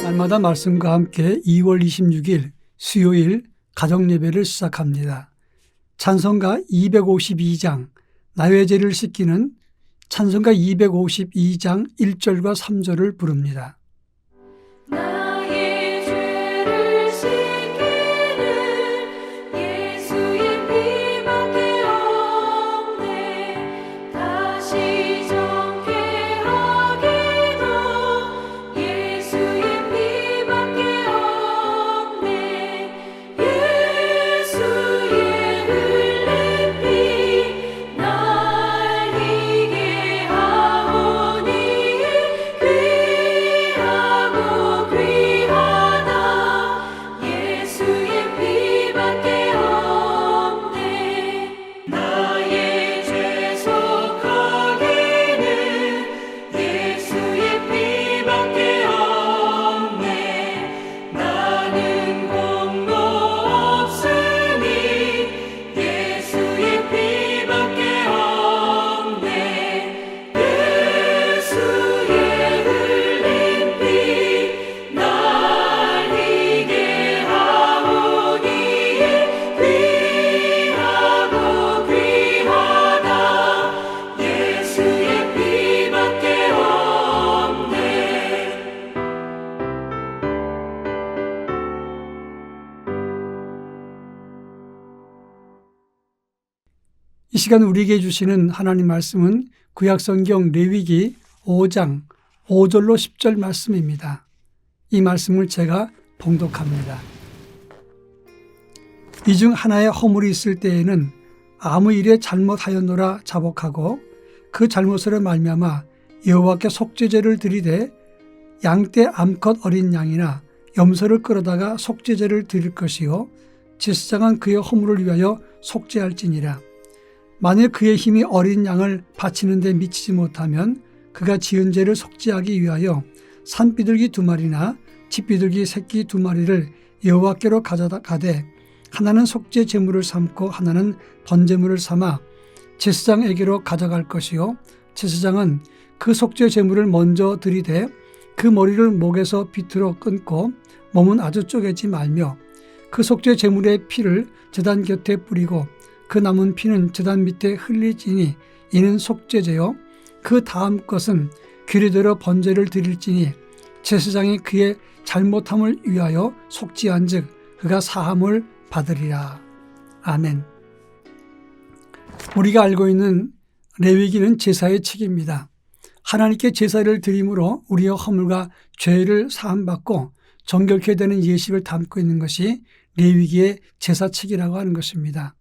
날마다 말씀과 함께 2월 26일 수요일 가정예배를 시작합니다. 찬송가 252장 나의 죄를 씻기는 찬송가 252장 1절과 3절을 부릅니다. 나의 죄를 씻기는 예수의 피밖에 없네. 다시 정케하기도 예수의 피밖에 없네. 예수의 흘린 피 날 희게 하오니 귀하고 귀하다. 예수의 피밖에 없네. 나의 죄 속하기는 예수의 피밖에 없네. 나는 공로 없으니 예수의 피밖에 없네. 예수의 흘린 피 날 희게 하오니 귀하고 귀하다. 예수의 피밖에 없네. 이 시간 우리에게 주시는 하나님 말씀은 구약성경 레위기 5장 5절로 10절 말씀입니다. 이 말씀을 제가 봉독합니다. 이 중 하나의 허물이 있을 때에는 아무 일에 잘못하였노라 자복하고 그 잘못으로 말미암아 여호와께 속죄제를 드리되 양떼 암컷 어린 양이나 염소를 끌어다가 속죄제를 드릴 것이요 제사장은 그의 허물을 위하여 속죄할지니라. 만일 그의 힘이 어린 양을 바치는 데 미치지 못하면 그가 지은 죄를 속죄하기 위하여 산비둘기 2마리나 집비둘기 새끼 2마리를 여호와께로 가져가되 하나는 속죄 제물을 삼고 하나는 번제물을 삼아 제사장에게로 가져갈 것이요 제사장은 그 속죄 제물을 먼저 드리되 그 머리를 목에서 비틀어 끊고 몸은 아주 쪼개지 말며 그 속죄 제물의 피를 제단 곁에 뿌리고 그 남은 피는 제단 밑에 흘릴지니 이는 속죄제요 그 다음 것은 규례대로 번제를 드릴지니 제사장이 그의 잘못함을 위하여 속죄한즉 그가 사함을 받으리라. 아멘. 우리가 알고 있는 레위기는 제사의 책입니다. 하나님께 제사를 드림으로 우리의 허물과 죄를 사함받고 정결케 되는 예식을 담고 있는 것이 레위기의 제사책이라고 하는 것입니다.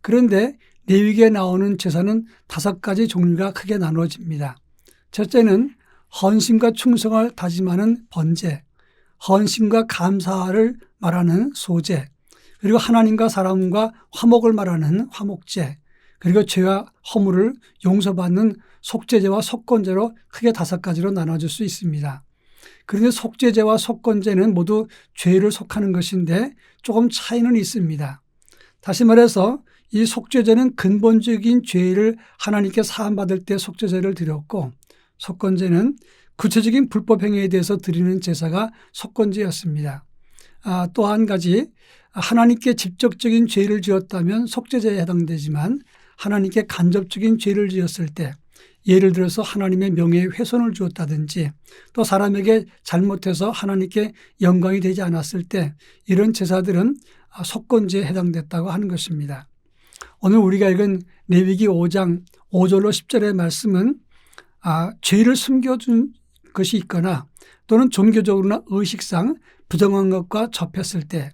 그런데 레위기에 나오는 제사는 5가지 종류가 크게 나누어집니다. 첫째는 헌신과 충성을 다짐하는 번제, 헌신과 감사를 말하는 소제, 그리고 하나님과 사람과 화목을 말하는 화목제, 그리고 죄와 허물을 용서받는 속죄제와 속건제로 크게 5가지로 나눠질 수 있습니다. 그런데 속죄제와 속건제는 모두 죄를 속하는 것인데 조금 차이는 있습니다. 다시 말해서 이 속죄제는 근본적인 죄를 하나님께 사함받을 때 속죄제를 드렸고 속건제는 구체적인 불법 행위에 대해서 드리는 제사가 속건제였습니다. 또 한 가지 하나님께 직접적인 죄를 지었다면 속죄제에 해당되지만 하나님께 간접적인 죄를 지었을 때 예를 들어서 하나님의 명예에 훼손을 주었다든지 또 사람에게 잘못해서 하나님께 영광이 되지 않았을 때 이런 제사들은 속건제에 해당됐다고 하는 것입니다. 오늘 우리가 읽은 레위기 5장 5절로 10절의 말씀은 죄를 숨겨둔 것이 있거나 또는 종교적으로나 의식상 부정한 것과 접했을 때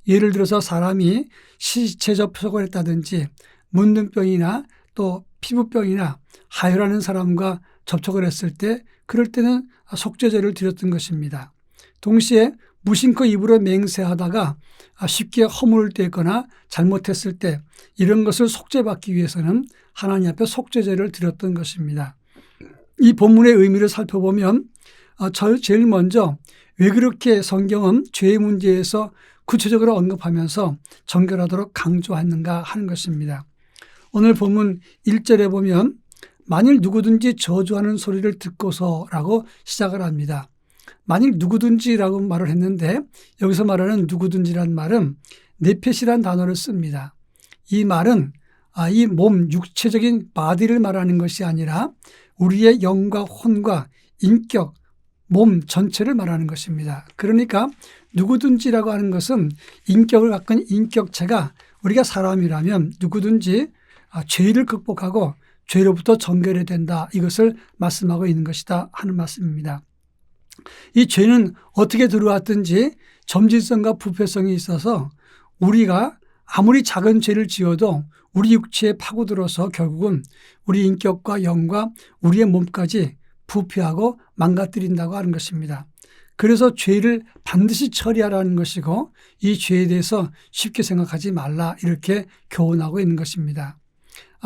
예를 들어서 사람이 시체 접촉을 했다든지 문둥병이나 또 피부병이나 하혈하는 사람과 접촉을 했을 때 그럴 때는 속죄제를 드렸던 것입니다. 동시에 무심코 입으로 맹세하다가 쉽게 허물을 떼거나 잘못했을 때 이런 것을 속죄받기 위해서는 하나님 앞에 속죄제를 드렸던 것입니다. 이 본문의 의미를 살펴보면 제일 먼저 왜 그렇게 성경은 죄의 문제에서 구체적으로 언급하면서 정결하도록 강조하는가 하는 것입니다. 오늘 본문 1절에 보면 만일 누구든지 저주하는 소리를 듣고서라고 시작을 합니다. 만일 누구든지라고 말을 했는데 여기서 말하는 누구든지란 말은 네펫이란 단어를 씁니다. 이 말은 이 몸 육체적인 바디를 말하는 것이 아니라 우리의 영과 혼과 인격, 몸 전체를 말하는 것입니다. 그러니까 누구든지라고 하는 것은 인격을 갖고 있는 인격체가 우리가 사람이라면 누구든지 죄를 극복하고 죄로부터 정결해야 된다. 이것을 말씀하고 있는 것이다 하는 말씀입니다. 이 죄는 어떻게 들어왔든지 점진성과 부패성이 있어서 우리가 아무리 작은 죄를 지어도 우리 육체에 파고들어서 결국은 우리 인격과 영과 우리의 몸까지 부패하고 망가뜨린다고 하는 것입니다. 그래서 죄를 반드시 처리하라는 것이고 이 죄에 대해서 쉽게 생각하지 말라 이렇게 교훈하고 있는 것입니다.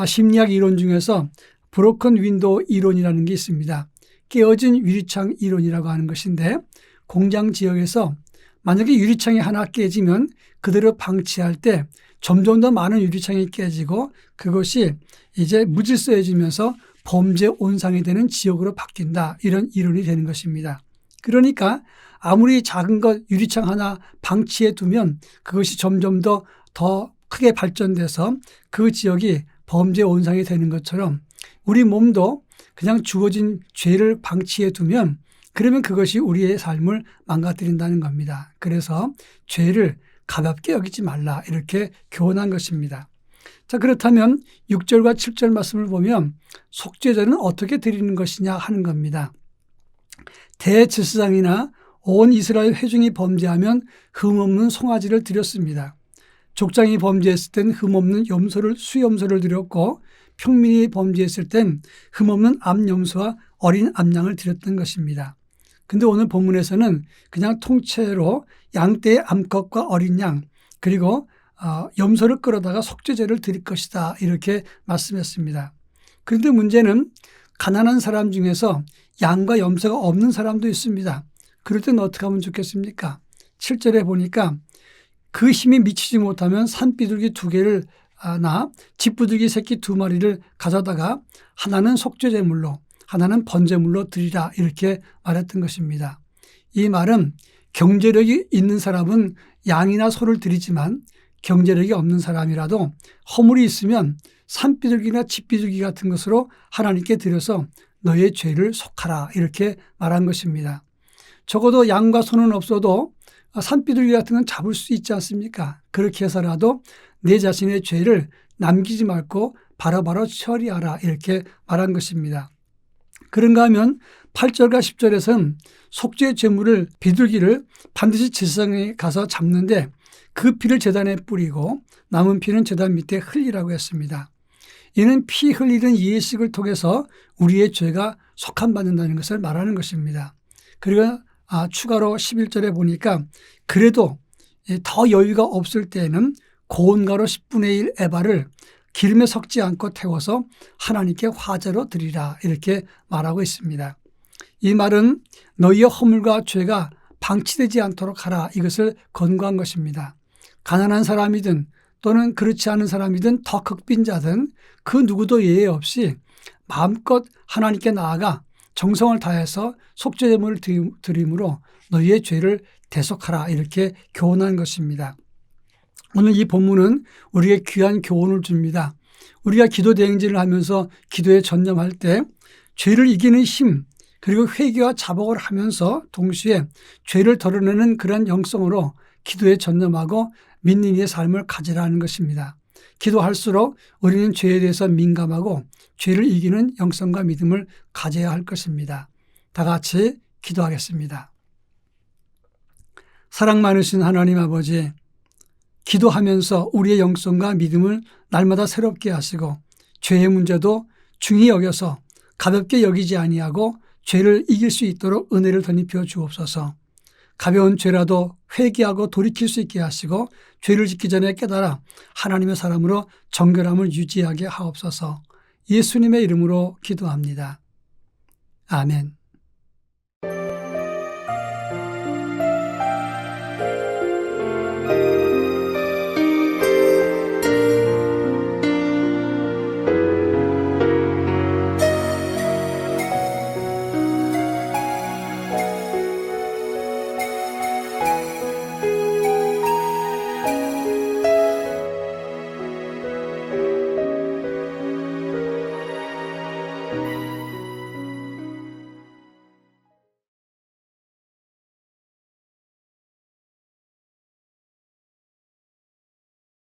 심리학 이론 중에서 브로큰 윈도우 이론이라는 게 있습니다. 깨어진 유리창 이론이라고 하는 것인데 공장 지역에서 만약에 유리창이 하나 깨지면 그대로 방치할 때 점점 더 많은 유리창이 깨지고 그것이 이제 무질서해지면서 범죄 온상이 되는 지역으로 바뀐다. 이런 이론이 되는 것입니다. 그러니까 아무리 작은 것 유리창 하나 방치해 두면 그것이 점점 더 크게 발전돼서 그 지역이 범죄 온상이 되는 것처럼 우리 몸도 그냥 주어진 죄를 방치해 두면 그러면 그것이 우리의 삶을 망가뜨린다는 겁니다. 그래서 죄를 가볍게 여기지 말라 이렇게 교훈한 것입니다. 자, 그렇다면 6절과 7절 말씀을 보면 속죄제는 어떻게 드리는 것이냐 하는 겁니다. 대제사장이나 온 이스라엘 회중이 범죄하면 흠없는 송아지를 드렸습니다. 족장이 범죄했을 땐 흠없는 수염소를 드렸고 평민이 범죄했을 땐 흠없는 암염소와 어린 암양을 드렸던 것입니다. 근데 오늘 본문에서는 그냥 통째로 양떼의 암컷과 어린 양 그리고 염소를 끌어다가 속죄제를 드릴 것이다 이렇게 말씀했습니다. 그런데 문제는 가난한 사람 중에서 양과 염소가 없는 사람도 있습니다. 그럴 때는 어떻게 하면 좋겠습니까? 7절에 보니까 그 힘이 미치지 못하면 산비둘기 2개를 집부들기 새끼 2마리를 가져다가 하나는 속죄제물로 하나는 번제물로 드리라 이렇게 말했던 것입니다. 이 말은 경제력이 있는 사람은 양이나 소를 드리지만 경제력이 없는 사람이라도 허물이 있으면 산비둘기나 집비둘기 같은 것으로 하나님께 드려서 너의 죄를 속하라 이렇게 말한 것입니다. 적어도 양과 소는 없어도 산비둘기 같은 건 잡을 수 있지 않습니까? 그렇게 해서라도 내 자신의 죄를 남기지 말고 바로바로 처리하라 이렇게 말한 것입니다. 그런가 하면 8절과 10절에서는 속죄 제물을 비둘기를 반드시 제사장에 가서 잡는데 그 피를 제단에 뿌리고 남은 피는 제단 밑에 흘리라고 했습니다. 이는 피 흘리는 예식을 통해서 우리의 죄가 속함받는다는 것을 말하는 것입니다. 그리고 추가로 11절에 보니까 그래도 더 여유가 없을 때에는 고운 가루 10분의 1 에바를 기름에 섞지 않고 태워서 하나님께 화제로 드리라 이렇게 말하고 있습니다. 이 말은 너희의 허물과 죄가 방치되지 않도록 하라 이것을 권고한 것입니다. 가난한 사람이든 또는 그렇지 않은 사람이든 더 극빈자든 그 누구도 예외 없이 마음껏 하나님께 나아가 정성을 다해서 속죄제물을 드림으로 너희의 죄를 대속하라 이렇게 교훈한 것입니다. 오늘 이 본문은 우리에게 귀한 교훈을 줍니다. 우리가 기도 대행진을 하면서 기도에 전념할 때 죄를 이기는 힘 그리고 회개와 자복을 하면서 동시에 죄를 덜어내는 그런 영성으로 기도에 전념하고 믿는 이의 삶을 가지라는 것입니다. 기도할수록 우리는 죄에 대해서 민감하고 죄를 이기는 영성과 믿음을 가져야 할 것입니다. 다 같이 기도하겠습니다. 사랑 많으신 하나님 아버지, 기도하면서 우리의 영성과 믿음을 날마다 새롭게 하시고 죄의 문제도 중히 여겨서 가볍게 여기지 아니하고 죄를 이길 수 있도록 은혜를 덧입혀 주옵소서. 가벼운 죄라도 회개하고 돌이킬 수 있게 하시고 죄를 짓기 전에 깨달아 하나님의 사람으로 정결함을 유지하게 하옵소서. 예수님의 이름으로 기도합니다. 아멘.